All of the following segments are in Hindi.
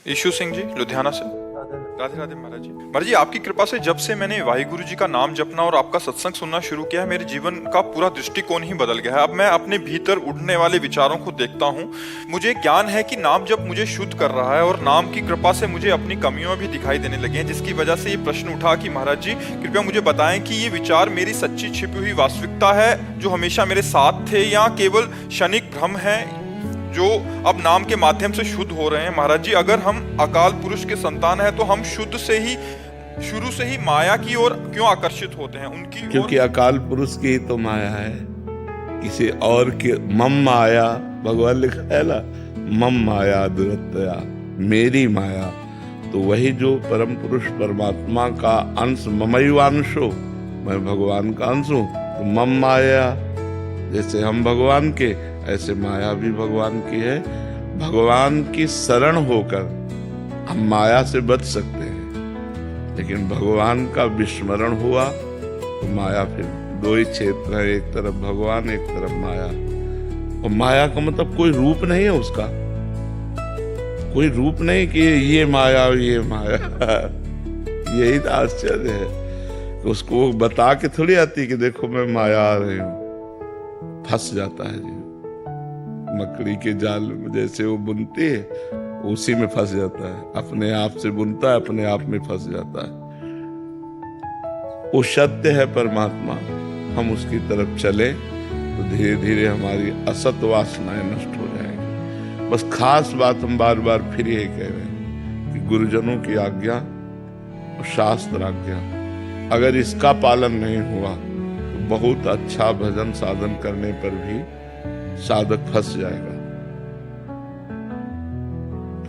ईशु सिंह जी, लुधियाना से। राधे राधे महाराज जी। महाराज जी, आपकी कृपा से जब से मैंने वाहिगुरु जी का नाम जपना और आपका सत्संग सुनना शुरू किया है, मेरे जीवन का पूरा दृष्टिकोण ही बदल गया है। अब मैं अपने भीतर उड़ने वाले विचारों को देखता हूँ। मुझे ज्ञान है कि नाम जप मुझे शुद्ध कर रहा है और नाम की कृपा से मुझे अपनी कमियों भी दिखाई देने लगी हैं, जिसकी वजह से ये प्रश्न उठा कि महाराज जी कृपया मुझे बताएं कि ये विचार मेरी सच्ची छिपी हुई वास्तविकता है जो हमेशा मेरे साथ थे, या केवल क्षणिक भ्रम है जो अब नाम के माध्यम से शुद्ध हो रहे हैं। महाराज जी, अगर हम अकाल पुरुष के संतान हैं तो हम शुद्ध से ही शुरू से ही माया की ओर क्यों आकर्षित होते हैं? उनकी क्योंकि अकाल पुरुष की ही तो माया है, किसी और की मम माया। भगवान लिखा है ना, मम माया दुरत्या, मेरी माया। तो वही जो परम पुरुष परमात्मा का अंश, ममैवांशो, मैं भगवान का अंश हूँ, तो मम माया, जैसे हम भगवान के ऐसे माया भी भगवान की है। भगवान की शरण होकर हम माया से बच सकते हैं, लेकिन भगवान का विस्मरण हुआ तो माया, फिर दो ही क्षेत्र है, एक तरफ भगवान, एक तरफ माया। और माया का मतलब कोई रूप नहीं है उसका, कोई रूप नहीं कि ये माया ये माया। यही तो आश्चर्य है कि उसको बता के थोड़ी आती कि देखो मैं माया आ रही हूँ। फंस जाता है जी, मकड़ी के जाल में जैसे वो बुनती है, उसी में फंस जाता है। अपने आप से बुनता है, अपने आप में फंस जाता है। वो सत्य है परमात्मा, हम उसकी तरफ चले तो धीरे धीरे हमारी असत वासनाएं नष्ट हो जाएंगी। बस खास बात हम बार बार फिर यही कह रहे हैं कि गुरुजनों की आज्ञा और शास्त्र आज्ञा, अगर इसका पालन नहीं हुआ तो बहुत अच्छा भजन साधन करने पर भी साधक फंस जाएगा,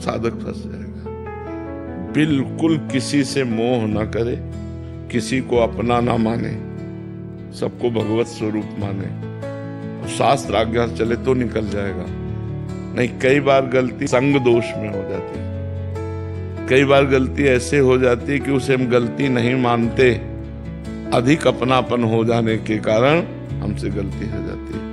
साधक फंस जाएगा। बिल्कुल किसी से मोह न करे, किसी को अपना ना माने, सबको भगवत स्वरूप माने और शास्त्र आज्ञा चले तो निकल जाएगा। नहीं, कई बार गलती संग दोष में हो जाती है, कई बार गलती ऐसे हो जाती है कि उसे हम गलती नहीं मानते, अधिक अपनापन हो जाने के कारण हमसे गलती हो जाती है।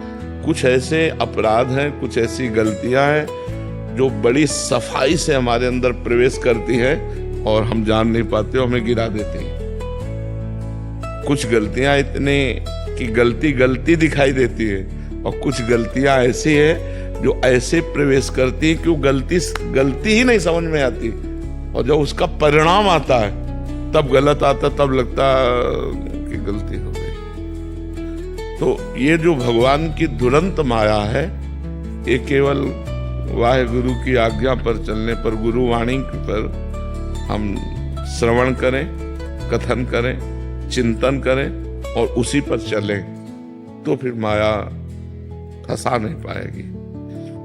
कुछ ऐसे अपराध हैं, कुछ ऐसी गलतियां हैं जो बड़ी सफाई से हमारे अंदर प्रवेश करती हैं और हम जान नहीं पाते, हमें गिरा देती हैं। कुछ गलतियां इतने कि गलती गलती दिखाई देती है, और कुछ गलतियां ऐसी है जो ऐसे प्रवेश करती है कि वो गलती ही नहीं समझ में आती, और जब उसका परिणाम आता है तब गलत आता, तब लगता कि गलती हो गई। तो ये जो भगवान की दुरंत माया है, ये केवल वाहिगुरु की आज्ञा पर चलने पर, गुरुवाणी पर हम श्रवण करें, कथन करें, चिंतन करें और उसी पर चलें तो फिर माया फंसा नहीं पाएगी।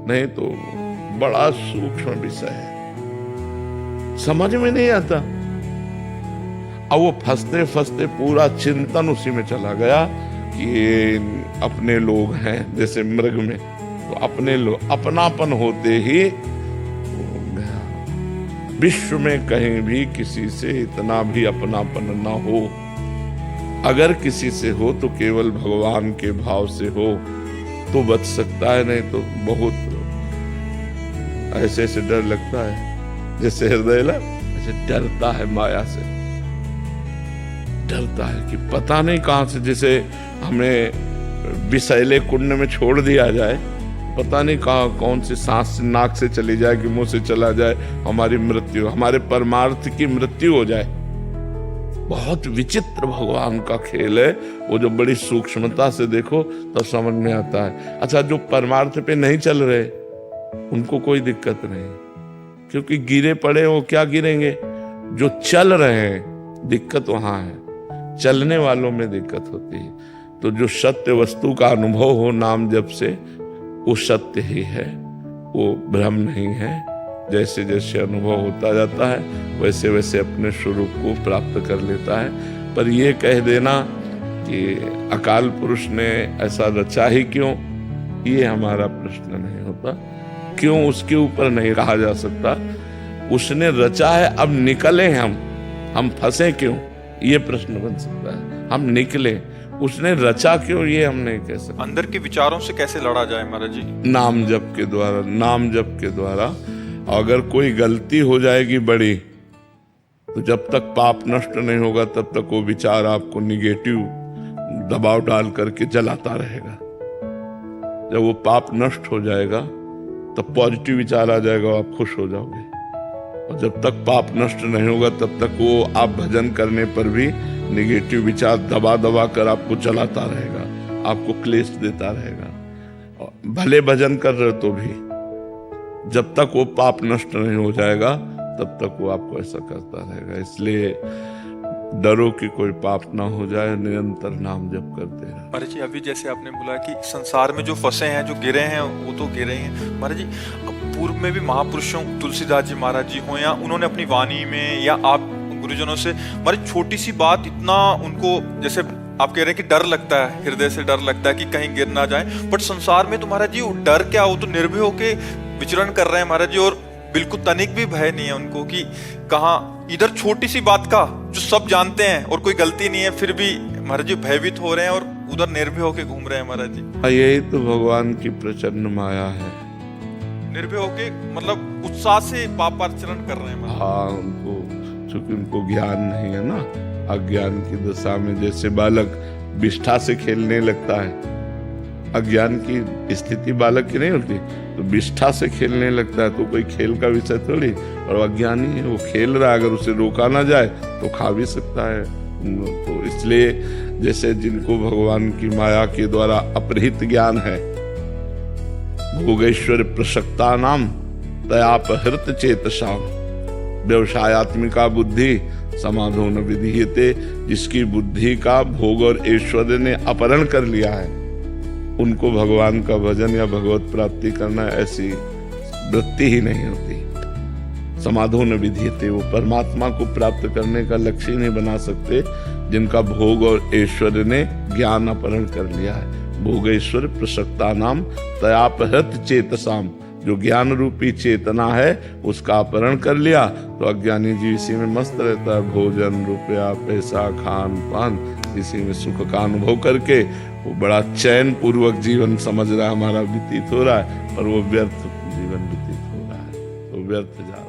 नहीं तो बड़ा सूक्ष्म विषय है, समझ में नहीं आता। अब वो फंसते फंसते पूरा चिंतन उसी में चला गया कि ये अपने लोग हैं, जैसे मृग में, तो अपने लोग, अपनापन होते ही गया। विश्व में कहीं भी किसी से इतना भी अपनापन ना हो, अगर किसी से हो तो केवल भगवान के भाव से हो तो बच सकता है, नहीं तो बहुत ऐसे ऐसे डर लगता है, जैसे हृदय ना ऐसे डरता है, माया से डरता है कि पता नहीं कहां से, जैसे हमें विषैले कुंड में छोड़ दिया जाए, पता नहीं कहां कौन सी सांस नाक से चली जाए कि मुंह से चला जाए, हमारी मृत्यु, हमारे परमार्थ की मृत्यु हो जाए। बहुत विचित्र भगवान का खेल है वो, जो बड़ी सूक्ष्मता से देखो तो समझ में आता है। अच्छा, जो परमार्थ पे नहीं चल रहे उनको कोई दिक्कत नहीं, क्योंकि गिरे पड़े वो क्या गिरेंगे, जो चल रहे हैं दिक्कत वहां है, चलने वालों में दिक्कत होती है। तो जो सत्य वस्तु का अनुभव हो नाम जप से, वो सत्य ही है, वो भ्रम नहीं है। जैसे जैसे अनुभव होता जाता है वैसे वैसे अपने स्वरूप को प्राप्त कर लेता है। पर ये कह देना कि अकाल पुरुष ने ऐसा रचा ही क्यों, ये हमारा प्रश्न नहीं होता। क्यों उसके ऊपर नहीं कहा जा सकता, उसने रचा है, अब निकले हम फंसे क्यों, ये प्रश्न बन सकता है। हम निकले, उसने रचा क्यों, ये हम नहीं कह सकते। अंदर के विचारों से कैसे लड़ा जाए महाराज जी? नाम जप के द्वारा, नाम जप के द्वारा। अगर कोई गलती हो जाएगी बड़ी, तो जब तक पाप नष्ट नहीं होगा तब तक वो विचार आपको निगेटिव दबाव डाल करके जलाता रहेगा। जब वो पाप नष्ट हो जाएगा तब पॉजिटिव विचार आ जाएगा, आप खुश हो जाओगे। और जब तक पाप नष्ट नहीं होगा तब तक वो आप भजन करने पर भी निगेटिव विचार दबा दबा कर आपको चलाता रहेगा, आपको क्लेश देता रहेगा। भले भजन कर रहे तो भी जब तक वो पाप नष्ट नहीं हो जाएगा तब तक वो आपको ऐसा करता रहेगा। इसलिए डरो कि कोई पाप ना हो जाए, निरंतर नाम जप करते रहो। महाराज जी, अभी जैसे आपने बोला कि संसार में जो फंसे हैं, जो गिरे हैं, वो तो गिरे हैं। महाराज जी, पूर्व में भी महापुरुषों, तुलसीदास जी महाराज जी हो, या उन्होंने अपनी वाणी में, या आप गुरुजनों से, महाराज छोटी सी बात इतना उनको, जैसे आप कह रहे हैं कि डर लगता है, हृदय से डर लगता है कि कहीं गिर ना जाए, बट संसार में तो महाराज जी डर क्या, वो तो निर्भय होके विचरण कर रहे हैं महाराज जी, और बिल्कुल तनिक भी भय नहीं है उनको कि कहाँ, इधर छोटी सी बात का जो सब जानते हैं और कोई गलती नहीं है, फिर भी महाराज जी भयभीत हो रहे हैं और उधर निर्भय होके घूम रहे हैं महाराज जी। यही तो भगवान की प्रचंड माया है। निर्भय होके मतलब उत्साह से पापाचरण कर रहे हैं। हाँ, उनको चूंकि उनको ज्ञान नहीं है ना, अज्ञान की दशा में जैसे बालक विष्ठा से खेलने लगता है, अज्ञान की स्थिति बालक की नहीं होती, तो विष्ठा से खेलने लगता है, तो कोई खेल का विषय थोड़ी। और अज्ञानी है, वो खेल रहा है, अगर उसे रोका ना जाए तो खा भी सकता है। तो इसलिए जैसे जिनको भगवान की माया के द्वारा अपहृत ज्ञान है, भोगेश्वर प्रसक्ता नाम तयापहृत चेतसाम व्यवसायत्मिका बुद्धि समाधो न विधीयते, जिसकी बुद्धि का भोग और ऐश्वर्य ने अपहरण कर लिया है, उनको भगवान का भजन या भगवत प्राप्ति करना ऐसी वृत्ति ही नहीं होती। समाधो न विधीयते, वो परमात्मा को प्राप्त करने का लक्ष्य नहीं बना सकते जिनका भोग और ऐश्वर्य ने ज्ञान अपहरण कर लिया है। भोगेश्वर प्रसक्ता नाम तयापहृत चेतसाम, जो ज्ञान रूपी चेतना है उसका अपहरण कर लिया, तो अज्ञानी जीव इसी में मस्त रहता है। भोजन, रुपया, पैसा, खान पान, इसी में सुख का अनुभव करके वो बड़ा चैन पूर्वक जीवन समझ रहा है हमारा व्यतीत हो रहा है, और वो व्यर्थ जीवन व्यतीत हो रहा है, वो व्यर्थ जा